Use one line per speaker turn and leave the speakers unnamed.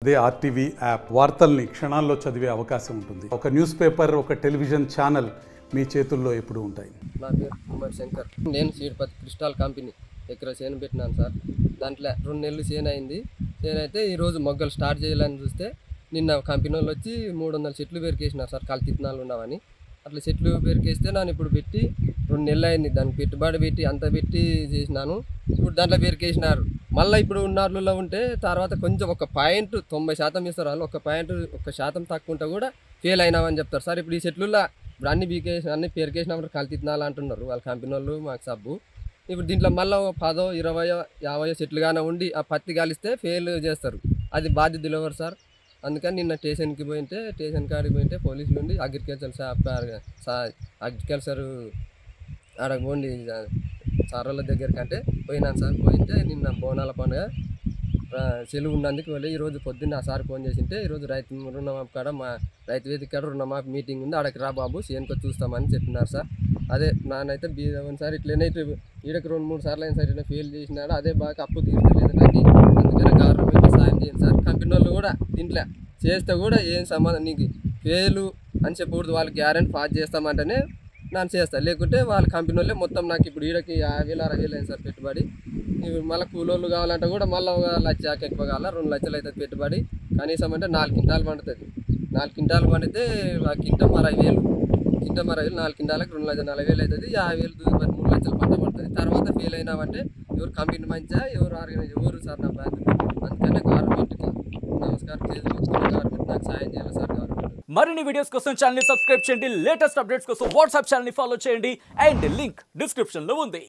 అదే RTV app వార్తల్ని క్షణాల్లో చదివే అవకాశం ఉంటుంది. ఒక న్యూస్ పేపర్, ఒక టెలివిజన్ ఛానల్ మీ చేతుల్లో ఎప్పుడూ ఉంటాయి.
నా పేరు కుమార్ శంకర్. నేను సీడ్పతి క్రిస్టల్ కంపెనీ ఎకరా చేను పెట్టినాను సార్. దాంట్లో 2 నెలలు చేను అయింది. చేను అయితే ఈరోజు మొగ్గలు స్టార్ట్ చేయాలని చూస్తే నిన్న కంపెనీ వాళ్ళు వచ్చి 300 చెట్లు పెరికేసినారు సార్, కల్తీ విత్తనాలు ఉన్నామని. అట్లా చెట్లు పెరికేస్తే నేను ఇప్పుడు పెట్టి 2 నెలలు అయింది. దానికి పెట్టుబడి పెట్టి అంత పెట్టి చేసినాను. ఇప్పుడు దాంట్లో పెరికేసినారు. మళ్ళీ ఇప్పుడు ఉన్నారులో ఉంటే తర్వాత కొంచెం ఒక పాయింట్ 90% ఇస్తారు వాళ్ళు. ఒక పాయింట్ 1% తక్కువ ఉంటే కూడా ఫెయిల్ అయినామని చెప్తారు సార్. ఇప్పుడు ఈ చెట్లలో ఇప్పుడు అన్ని పెరికేసినప్పుడు కల్తీ విత్తనాలు అంటున్నారు వాళ్ళ కంపెనీ వాళ్ళు, మాకు సబ్బు. ఇప్పుడు దీంట్లో మళ్ళీ 10, 20, 50 చెట్లుగానే ఉండి ఆ పత్తి కాలిస్తే ఫెయిల్ చేస్తారు. అది బాధ్యత ఎవరు సార్? అందుకని నిన్న స్టేషన్ కాడికి పోయింటే పోలీసులు ఉండి అగ్రికల్చర్ ఆడకు పోండి సార్ వాళ్ళ దగ్గరికి అంటే పోయినాను సార్. పోయింటే నిన్న బోనాల పండుగ సెలవు ఉన్నందుకు వెళ్ళి ఈరోజు పొద్దున్న ఆ సార్ ఫోన్ చేసింటే ఈరోజు రైతు రుణమాఫీ కాడ మా రైతు వేదిక కాడ రుణమాఫీ మీటింగ్ ఉంది, అక్కడికి రా బాబు చేనుకొని చూస్తామని చెప్పినారు సార్. అదే నానైతే బీదవని సార్ ఇట్లనైతే ఈడకి 2-3 సార్లు అయిన సార్ ఇట్లా ఫెయిల్ చేసినాడు. అదే బాగా అప్పు తీర్చలేదు నాకు. అందుకని గవర్నమెంట్ సాయం చేయండి సార్. కంపెనీ వాళ్ళు కూడా దీంట్లో చేస్తే కూడా ఏం సంబంధం నీకు ఫెయిల్ అని చెప్పకూడదు. వాళ్ళు గ్యారెంటీ పాస్ చేస్తామంటేనే నేను చేస్తాను, లేకుంటే వాళ్ళ కంపెనీ వాళ్ళే మొత్తం నాకు ఇప్పుడు ఈడకి 50,000, 60,000 అయింది సార్ పెట్టుబడి. మళ్ళీ కూలోళ్ళు కావాలంటే కూడా మళ్ళీ 1 లక్ష ఎక్కువ కావాలా, 2 లక్షలు అవుతుంది పెట్టుబడి. కనీసం అంటే 4 క్వింటాలు పండుతుంది. 4 క్వింటాలు పండితే ఆ కింట 60,000, 4 క్వింటాలకు 2,40,000 అవుతుంది. 50,000 3 లక్షలు పంట పడుతుంది. తర్వాత ఫెయిల్ అయినామంటే ఎవరు కంపెనీ మంచిగా ఎవరు సార్ నా బాధ్యత. అందుకనే గవర్నమెంట్కి నమస్కారం చేసి గవర్నమెంట్ నాకు సాయం చేయాలి సార్. గవర్నమెంట్
మరిన్ని వీడియోస్ కోసం ఛానల్ ని సబ్స్క్రైబ్ చేయండి. లేటెస్ట్ అప్డేట్స్ కోసం వాట్సాప్ ఛానల్ ని ఫాలో చేయండి. అండ్ లింక్ డిస్క్రిప్షన్ లో ఉంది.